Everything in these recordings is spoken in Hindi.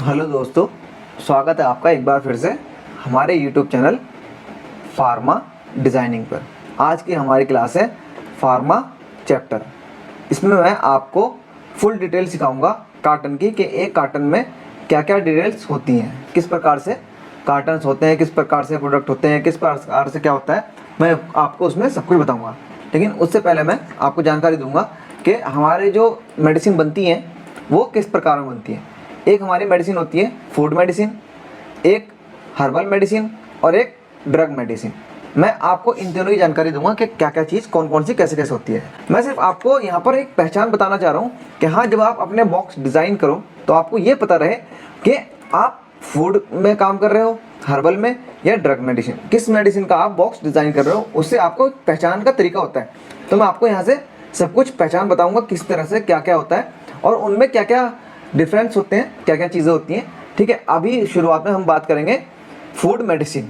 हेलो दोस्तों, स्वागत है आपका एक बार फिर से हमारे YouTube चैनल फार्मा डिज़ाइनिंग पर। आज की हमारी क्लास है फार्मा चैप्टर। इसमें मैं आपको फुल डिटेल सिखाऊंगा कार्टन की कि एक कार्टन में क्या क्या डिटेल्स होती हैं, किस प्रकार से कार्टन्स होते हैं, किस प्रकार से प्रोडक्ट होते हैं, किस प्रकार से क्या होता है, मैं आपको उसमें सब कुछ बताऊँगा। लेकिन उससे पहले मैं आपको जानकारी दूँगा कि हमारे जो मेडिसिन बनती हैं वो किस प्रकार में बनती हैं। एक हमारी मेडिसिन होती है फूड मेडिसिन, एक हर्बल मेडिसिन और एक ड्रग मेडिसिन। मैं आपको इन दोनों की जानकारी दूंगा कि क्या क्या चीज़ कौन कौन सी कैसे कैसे होती है। मैं सिर्फ आपको यहाँ पर एक पहचान बताना चाह रहा हूँ कि हाँ, जब आप अपने बॉक्स डिज़ाइन करो तो आपको ये पता रहे कि आप फूड में काम कर रहे हो, हर्बल में या ड्रग मेडिसिन, किस मेडिसिन का आप बॉक्स डिज़ाइन कर रहे हो। उससे आपको पहचान का तरीका होता है। तो मैं आपको यहाँ से सब कुछ पहचान बताऊँगा किस तरह से क्या क्या होता है और उनमें क्या क्या डिफरेंस होते हैं, क्या क्या चीज़ें होती हैं। ठीक है, अभी शुरुआत में हम बात करेंगे फूड मेडिसिन।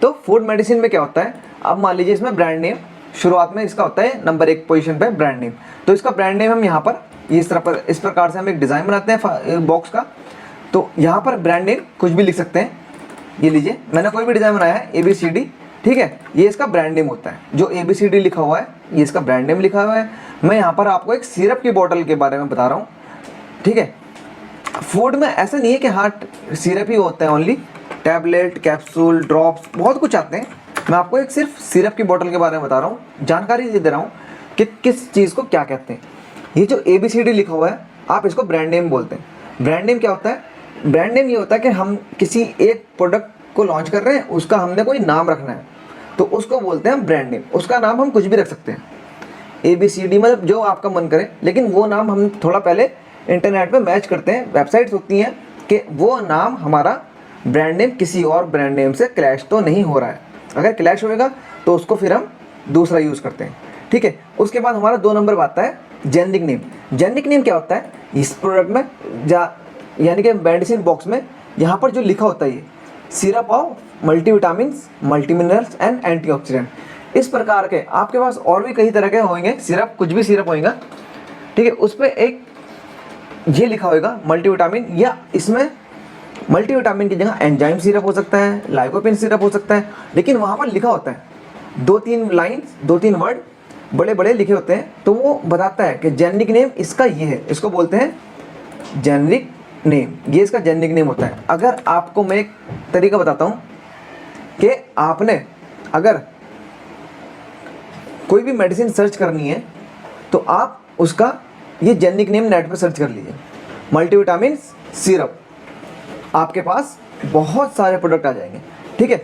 तो फूड मेडिसिन में क्या होता है, अब मान लीजिए इसमें ब्रांड नेम शुरुआत में इसका होता है नंबर 1 पोजीशन पे ब्रांड नेम। तो इसका ब्रांड नेम हम यहाँ पर इस प्रकार से हम एक डिज़ाइन बनाते हैं बॉक्स का। तो यहाँ पर ब्रांड नेम कुछ भी लिख सकते हैं। ये लीजिए, मैंने कोई भी डिज़ाइन बनाया है ABCD, ठीक है, ये इसका ब्रांड नेम होता है। जो ABCD लिखा हुआ है ये इसका ब्रांड नेम लिखा हुआ है। मैं यहाँ पर आपको एक सिरप की बोतल के बारे में बता रहा हूँ। ठीक है, फूड में ऐसा नहीं है कि हाँ सिरप ही होता है, ओनली टैबलेट, कैप्सूल, ड्रॉप्स, बहुत कुछ आते हैं। मैं आपको एक सिर्फ सिरप की बोतल के बारे में बता रहा हूँ, जानकारी दे रहा हूँ कि किस चीज़ को क्या कहते हैं। ये जो ABCD लिखा हुआ है आप इसको ब्रांड नेम बोलते हैं। ब्रांड नेम क्या होता है? ब्रांड नेम ये होता है कि हम किसी एक प्रोडक्ट को लॉन्च कर रहे हैं, उसका हमने कोई नाम रखना है तो उसको बोलते हैं ब्रांड नेम। उसका नाम हम कुछ भी रख सकते हैं, ABCD मतलब जो आपका मन करे, लेकिन वो नाम हम थोड़ा पहले इंटरनेट पे मैच करते हैं। वेबसाइट्स होती हैं कि वो नाम हमारा ब्रांड नेम किसी और ब्रांड नेम से क्लैश तो नहीं हो रहा है। अगर क्लैश होएगा तो उसको फिर हम दूसरा यूज़ करते हैं। ठीक है, उसके बाद हमारा 2 नंबर पर आता है जेनेरिक नेम। जेनेरिक नेम क्या होता है? इस प्रोडक्ट में यानी कि मेडिसिन बॉक्स में यहाँ पर जो लिखा होता है ये syrup of multivitamin, multiminerals and antioxidant, इस प्रकार के आपके पास और भी कई तरह के होंगे सिरप, कुछ भी सिरप होगा। ठीक है, उस पर एक ये लिखा होगा मल्टीविटामिन, या इसमें मल्टीविटामिन की जगह एंजाइम सिरप हो सकता है, लाइकोपिन सिरप हो सकता है, लेकिन वहाँ पर लिखा होता है 2-3 लाइन्स, 2-3 वर्ड बड़े बड़े लिखे होते हैं। तो वो बताता है कि जेनेरिक नेम इसका ये है, इसको बोलते हैं जेनेरिक नेम, ये इसका जेनेरिक नेम होता है। अगर आपको मैं एक तरीका बताता हूँ कि आपने अगर कोई भी मेडिसिन सर्च करनी है तो आप उसका ये जेनेरिक नेम नेट पर सर्च कर लीजिए, मल्टीविटामिन सिरप, आपके पास बहुत सारे प्रोडक्ट आ जाएंगे। ठीक है,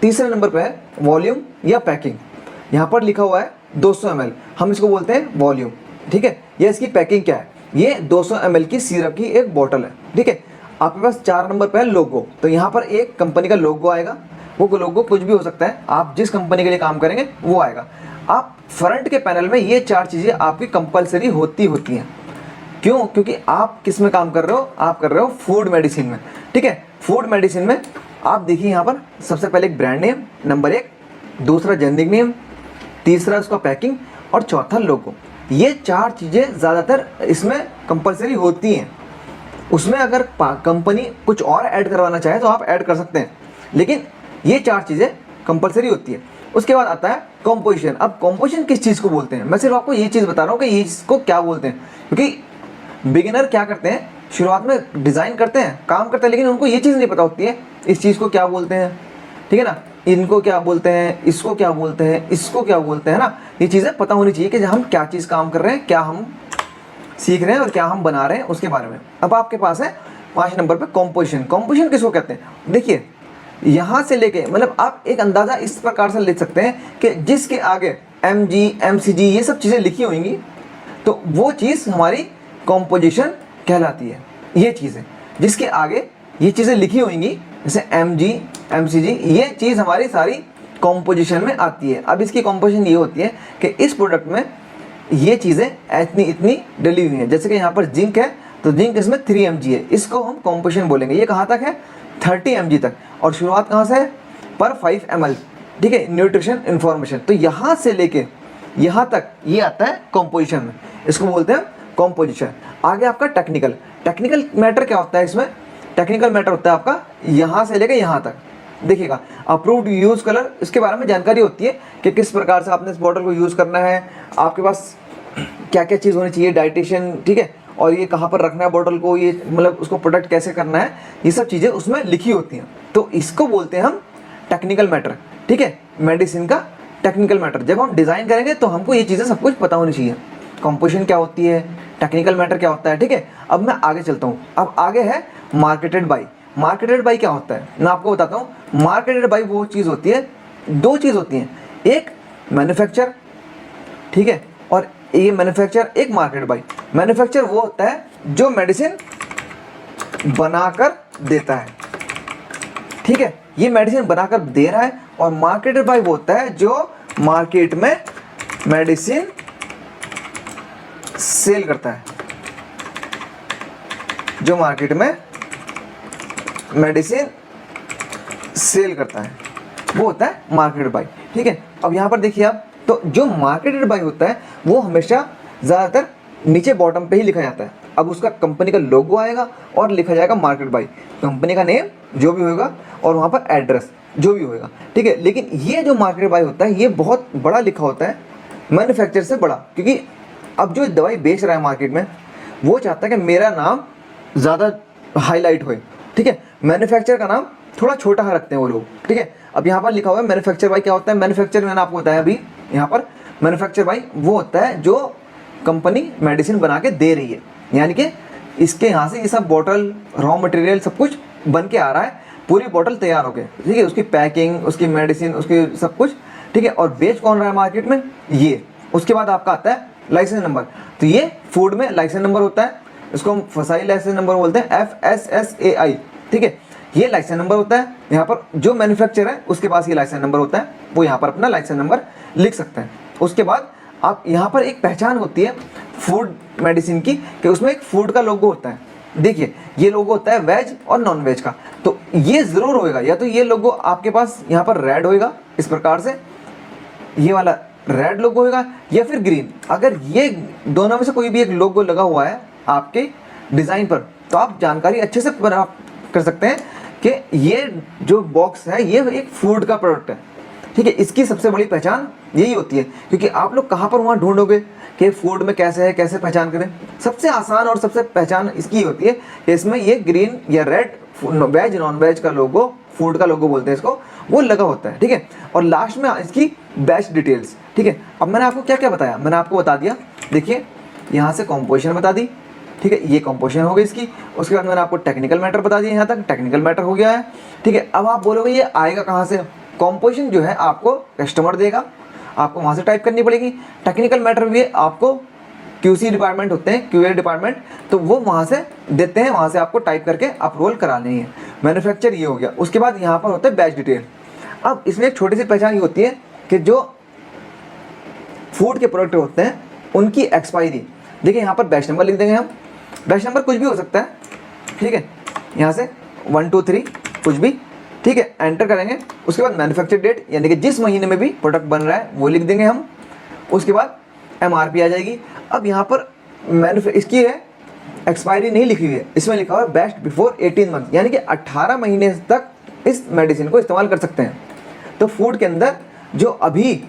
तीसरे नंबर पे है वॉल्यूम या पैकिंग। यहाँ पर लिखा हुआ है 200 ml, हम इसको बोलते हैं वॉल्यूम। ठीक है, ये इसकी पैकिंग क्या है? ये 200 ml की सिरप की एक बोतल है। ठीक है, आपके पास 4 नंबर पे है लोगो। तो यहाँ पर एक कंपनी का लोगो आएगा, वो लोगो कुछ भी हो सकता है, आप जिस कंपनी के लिए काम करेंगे वो आएगा। आप फ्रंट के पैनल में ये 4 चीज़ें आपकी कंपलसरी होती हैं। क्यों? क्योंकि आप किस में काम कर रहे हो? आप कर रहे हो फूड मेडिसिन में। ठीक है, फूड मेडिसिन में आप देखिए यहाँ पर सबसे पहले एक ब्रांड नेम नंबर 1, दूसरा जेनेरिक नेम, तीसरा उसका पैकिंग और चौथा लोगो। ये 4 चीज़ें ज़्यादातर इसमें कंपलसरी होती हैं। उसमें अगर कंपनी कुछ और ऐड करवाना चाहे तो आप ऐड कर सकते हैं, लेकिन ये 4 चीज़ें कंपलसरी होती है। उसके बाद आता है कॉम्पोजिशन। अब कॉम्पोजिशन किस चीज़ को बोलते हैं? मैं सिर्फ आपको ये चीज़ बता रहा हूँ कि ये इसको क्या बोलते हैं, क्योंकि बिगिनर क्या करते हैं, शुरुआत में डिज़ाइन करते हैं, काम करते हैं, लेकिन उनको ये चीज़ नहीं पता होती है इस चीज़ को क्या बोलते हैं। ठीक है ना, इनको क्या बोलते हैं, इसको क्या बोलते हैं, इसको क्या बोलते हैं ना, ये चीज़ें पता होनी चाहिए कि हम क्या चीज़ काम कर रहे हैं, क्या हम सीख रहे हैं और क्या हम बना रहे हैं उसके बारे में। अब आपके पास है 5 नंबर पर कॉम्पोजिशन। कॉम्पोजिशन किसको कहते हैं? देखिए, यहाँ से लेके मतलब आप एक अंदाज़ा इस प्रकार से ले सकते हैं कि जिसके आगे MG, MCG ये सब चीज़ें लिखी होंगी तो वो चीज़ हमारी कॉम्पोजिशन कहलाती है। ये चीज़ें जिसके आगे ये चीज़ें लिखी होंगी जैसे MG, MCG, ये चीज़ हमारी सारी कॉम्पोजिशन में आती है। अब इसकी कॉम्पोजिशन ये होती है कि इस प्रोडक्ट में ये चीज़ें इतनी डली हुई हैं। जैसे कि यहाँ पर जिंक है तो जिंक इसमें 3 mg है, इसको हम कॉम्पोजिशन बोलेंगे। ये कहाँ तक है? 30 mg तक, और शुरुआत कहाँ से है? पर 5 ml। ठीक है, न्यूट्रिशन इन्फॉर्मेशन। तो यहाँ से लेके यहाँ तक ये आता है कॉम्पोजिशन में, इसको बोलते हैं कॉम्पोजिशन। आगे आपका टेक्निकल। टेक्निकल मैटर क्या होता है इसमें? टेक्निकल मैटर होता है आपका यहाँ से लेकर यहाँ तक। देखिएगा, अप्रूव्ड यूज कलर, इसके बारे में जानकारी होती है कि किस प्रकार से आपने इस बॉटल को यूज़ करना है, आपके पास क्या क्या चीज़ होनी चाहिए, डाइटेशन, ठीक है, और ये कहाँ पर रखना है बॉटल को, ये मतलब उसको प्रोटेक्ट कैसे करना है, ये सब चीज़ें उसमें लिखी होती हैं। तो इसको बोलते हैं हम टेक्निकल मैटर, ठीक है, मेडिसिन का टेक्निकल मैटर। जब हम डिज़ाइन करेंगे तो हमको ये चीज़ें सब कुछ पता होनी चाहिए, कंपोजिशन क्या होती है, टेक्निकल मैटर क्या होता है, ठीक है। अब मैं आगे चलता हूँ। अब आगे है मार्केटेड बाई। मार्केटेड बाई क्या होता है मैं आपको बताता हूँ। मार्केटेड बाई वो चीज़ होती है, दो चीज़ होती हैं, एक मैन्युफैक्चर, ठीक है, और ये मैन्युफैक्चर, एक मार्केट बाई। मैन्युफैक्चर वो होता है जो मेडिसिन बनाकर देता है, ठीक है, ये मेडिसिन बनाकर दे रहा है। और मार्केटेड बाई वो होता है जो मार्केट में मेडिसिन सेल करता है, जो मार्केट में मेडिसिन सेल करता है, वो होता है मार्केटेड बाई, ठीक है। अब यहाँ पर देखिए आप, तो जो मार्केटेड बाई होता है वो हमेशा ज़्यादातर नीचे बॉटम पे ही लिखा जाता है। अब उसका कंपनी का लोगो आएगा और लिखा जाएगा मार्केट बाई, कंपनी का नेम जो भी होगा और वहाँ पर एड्रेस जो भी होगा, ठीक है। लेकिन ये जो मार्केट बाई होता है ये बहुत बड़ा लिखा होता है, मैन्युफैक्चर से बड़ा, क्योंकि अब जो दवाई बेच रहा है मार्केट में वो चाहता है कि मेरा नाम ज़्यादा हाईलाइट होए, ठीक है। मैन्युफैक्चर का नाम थोड़ा छोटा रखते हैं वो लोग, ठीक है। अब यहाँ पर लिखा हुआ है मैन्युफैक्चर बाई। क्या होता है मैन्युफैक्चर? मैंने आपको बताया अभी, यहाँ पर मैन्युफैक्चर बाई वो होता है जो कंपनी मेडिसिन बना के दे रही है, यानी कि इसके यहाँ से ये सब बॉटल, रॉ मटेरियल सब कुछ बन के आ रहा है, पूरी बॉटल तैयार हो गई, ठीक है, उसकी पैकिंग, उसकी मेडिसिन, उसकी सब कुछ, ठीक है। और बेच कौन रहा है मार्केट में? ये। उसके बाद आपका आता है लाइसेंस नंबर। तो ये फूड में लाइसेंस नंबर होता है, इसको हम फसाई लाइसेंस नंबर बोलते हैं, FSSAI, ठीक है। ये लाइसेंस नंबर होता है। यहाँ पर जो मैन्युफैक्चर है उसके पास ये लाइसेंस नंबर होता है, वो यहाँ पर अपना लाइसेंस नंबर लिख सकते हैं। उसके बाद आप यहाँ पर एक पहचान होती है फूड मेडिसिन की, कि उसमें एक फूड का लोगो होता है। देखिए ये लोगो होता है वेज और नॉन वेज का, तो ये ज़रूर होएगा, या तो ये लोगो आपके पास यहाँ पर रेड होएगा इस प्रकार से, ये वाला रेड लोगो होएगा, या फिर ग्रीन। अगर ये दोनों में से कोई भी एक लोगो लगा हुआ है आपके डिज़ाइन पर, तो आप जानकारी अच्छे से प्राप्त कर सकते हैं कि ये जो बॉक्स है ये एक फूड का प्रोडक्ट है, ठीक है। इसकी सबसे बड़ी पहचान यही होती है, क्योंकि आप लोग कहाँ पर वहाँ ढूंढोगे कि फूड में कैसे है, कैसे पहचान करें। सबसे आसान और सबसे पहचान इसकी होती है कि इसमें ये ग्रीन या रेड वेज नॉन वेज का लोगो, फूड का लोगो बोलते हैं इसको, वो लगा होता है, ठीक है। और लास्ट में इसकी बैच डिटेल्स, ठीक है। अब मैंने आपको क्या क्या बताया, मैंने आपको बता दिया, देखिए यहाँ से कॉम्पोजिशन बता दी, ठीक है, ये कॉम्पोजिशन हो गई इसकी। उसके बाद मैंने आपको टेक्निकल मैटर बता दिया, यहाँ तक टेक्निकल मैटर हो गया है, ठीक है। अब आप बोलोगे ये आएगा कहाँ से? कॉम्पोजिशन जो है आपको कस्टमर देगा, आपको वहाँ से टाइप करनी पड़ेगी। टेक्निकल मैटर भी आपको QC डिपार्टमेंट होते हैं, QA डिपार्टमेंट, तो वो वहाँ से देते हैं, वहाँ से आपको टाइप करके अप्रूवल करानी है। मैन्युफैक्चर ये हो गया। उसके बाद यहाँ पर होता है बैच डिटेल। अब इसमें एक छोटी सी पहचान ये होती है कि जो फूड के प्रोडक्ट होते हैं उनकी एक्सपायरी, देखिए यहाँ पर बैच नंबर लिख देंगे हम, बैच नंबर कुछ भी हो सकता है, ठीक है, यहाँ से 1 2 3 कुछ भी, ठीक है, एंटर करेंगे। उसके बाद मैन्युफैक्चर डेट, यानी कि जिस महीने में भी प्रोडक्ट बन रहा है वो लिख देंगे हम। उसके बाद MRP आ जाएगी। अब यहाँ पर इसकी है एक्सपायरी नहीं लिखी हुई है, इसमें लिखा हुआ है बेस्ट बिफोर 18 मंथ, यानी कि 18 महीने तक इस मेडिसिन को इस्तेमाल कर सकते हैं। तो फूड के अंदर जो अभी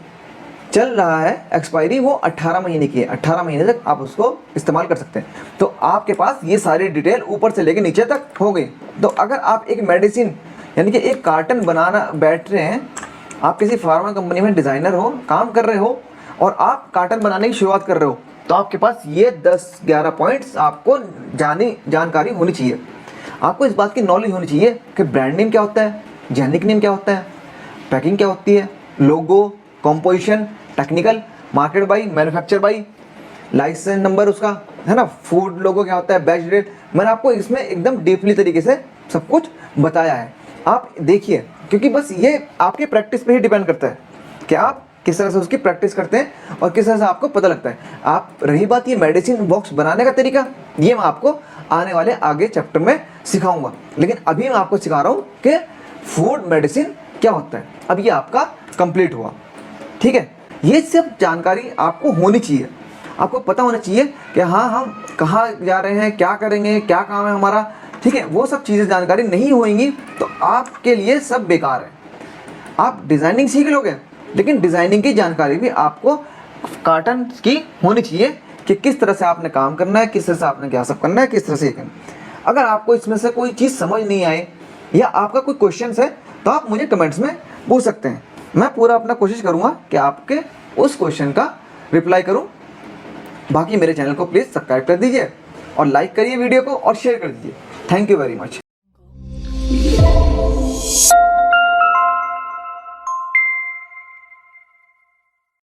चल रहा है एक्सपायरी वो 18 महीने की है, 18 महीने तक आप उसको इस्तेमाल कर सकते हैं। तो आपके पास ये सारी डिटेल ऊपर से लेके नीचे तक हो गई। तो अगर आप एक मेडिसिन यानी कि एक कार्टन बनाना बैठ रहे हैं, आप किसी फार्मा कंपनी में डिज़ाइनर हो, काम कर रहे हो और आप कार्टन बनाने की शुरुआत कर रहे हो, तो आपके पास ये 10-11 पॉइंट्स आपको जानकारी होनी चाहिए। आपको इस बात की नॉलेज होनी चाहिए कि ब्रांड नेम क्या होता है, जेनिक नेम क्या होता है, पैकिंग क्या होती है, logo, composition, technical, market by, manufacture by, licence number उसका है ना, फूड लोगो क्या होता है, बैच डेट। मैंने आपको इसमें एकदम डीपली तरीके से सब कुछ बताया है। आप देखिए, क्योंकि बस ये आपके प्रैक्टिस पे ही डिपेंड करता है कि आप किस तरह से उसकी प्रैक्टिस करते हैं और किस तरह से आपको पता लगता है। आप रही बात ये मेडिसिन बॉक्स बनाने का तरीका, ये मैं आपको आने वाले आगे चैप्टर में सिखाऊंगा, लेकिन अभी मैं आपको सिखा रहा हूँ कि फूड मेडिसिन क्या होता है। अब ये आपका कंप्लीट हुआ, ठीक है। ये सब जानकारी आपको होनी चाहिए। आपको पता होना चाहिए कि हाँ हम कहाँ जा रहे हैं, क्या करेंगे, क्या काम है हमारा, ठीक है। वो सब चीज़ें जानकारी नहीं होंगी तो आपके लिए सब बेकार है। आप डिज़ाइनिंग सीख लोगे लेकिन डिज़ाइनिंग की जानकारी भी आपको कार्टन की होनी चाहिए कि किस तरह से आपने काम करना है, किस तरह से आपने क्या सब करना है, किस तरह से ये करना है। अगर आपको इसमें से कोई चीज़ समझ नहीं आए या आपका कोई क्वेश्चन है तो आप मुझे कमेंट्स में पूछ सकते हैं। मैं पूरा अपना कोशिश करूँगा कि आपके उस क्वेश्चन का रिप्लाई करूँ। बाकी मेरे चैनल को प्लीज़ सब्सक्राइब कर दीजिए और लाइक करिए वीडियो को और शेयर कर दीजिए। Thank you very much.